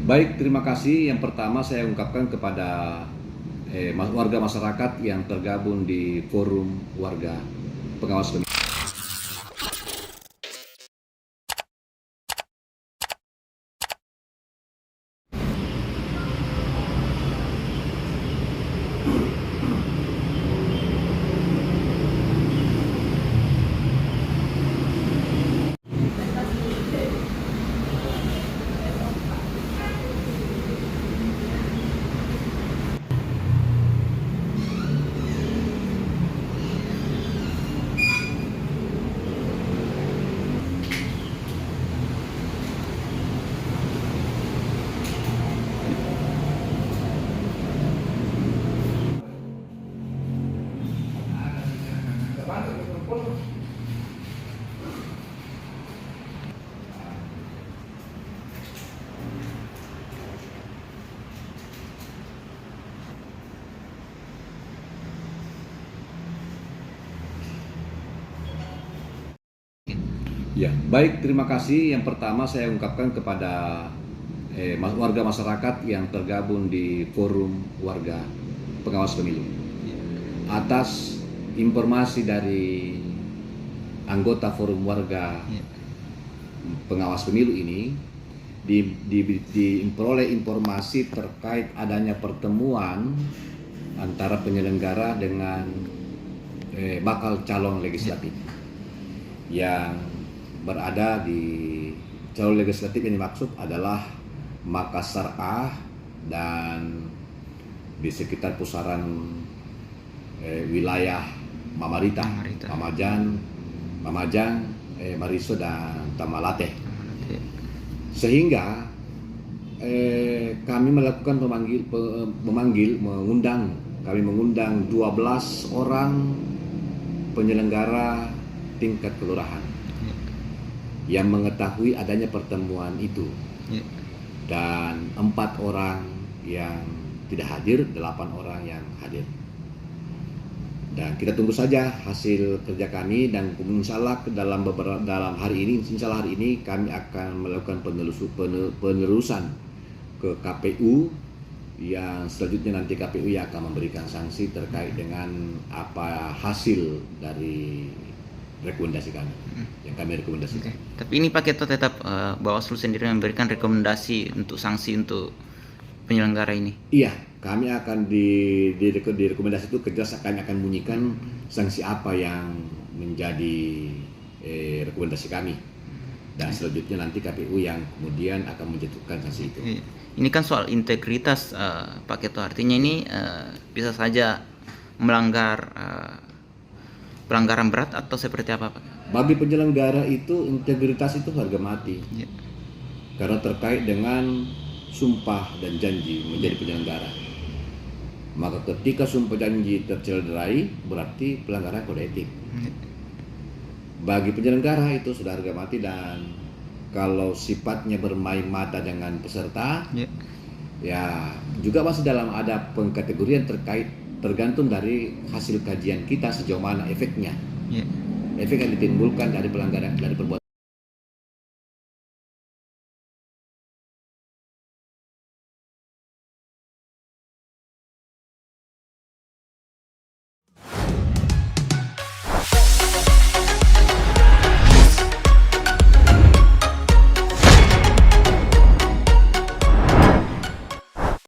Baik, terima kasih. Yang pertama saya ungkapkan kepada warga masyarakat yang tergabung di forum warga pengawas pemilu. Ya, baik, terima kasih. Yang pertama saya ungkapkan kepada warga masyarakat yang tergabung di forum warga pengawas pemilu. Atas informasi dari anggota forum warga pengawas pemilu ini, diperoleh informasi terkait adanya pertemuan antara penyelenggara dengan bakal calon legislatif yang berada di calon legislatif yang dimaksud adalah Makassar A dan di sekitar pusaran wilayah Mamarita, Mamajang, Mariso dan Tamalate. Sehingga kami melakukan mengundang 12 orang penyelenggara tingkat kelurahan yang mengetahui adanya pertemuan itu, dan 4 orang yang tidak hadir, 8 orang yang hadir. Dan kita tunggu saja hasil kerja kami, dan insya Allah dalam hari ini kami akan melakukan penelusuran ke KPU, yang selanjutnya nanti KPU yang akan memberikan sanksi terkait dengan apa hasil dari rekomendasi kami yang kami rekomendasikan. Tapi ini Pak Ketua tetap Bawaslu sendiri memberikan rekomendasi untuk sanksi untuk penyelenggara ini. Iya, kami akan di rekomendasi itu kami akan bunyikan sanksi apa yang menjadi rekomendasi kami, dan selanjutnya nanti KPU yang kemudian akan menjatuhkan sanksi itu. Ini kan soal integritas Pak Ketua, artinya ini bisa saja melanggar pelanggaran berat atau seperti apa Pak? Bagi penyelenggara itu integritas itu harga mati, karena terkait dengan sumpah dan janji menjadi penyelenggara. Maka ketika sumpah janji tercederai, berarti pelanggaran kode etik. Bagi penyelenggara itu sudah harga mati, dan kalau sifatnya bermain mata dengan peserta, ya juga masih dalam ada pengkategorian tergantung dari hasil kajian kita sejauh mana efeknya, efek yang ditimbulkan dari pelanggaran, dari perbuatan.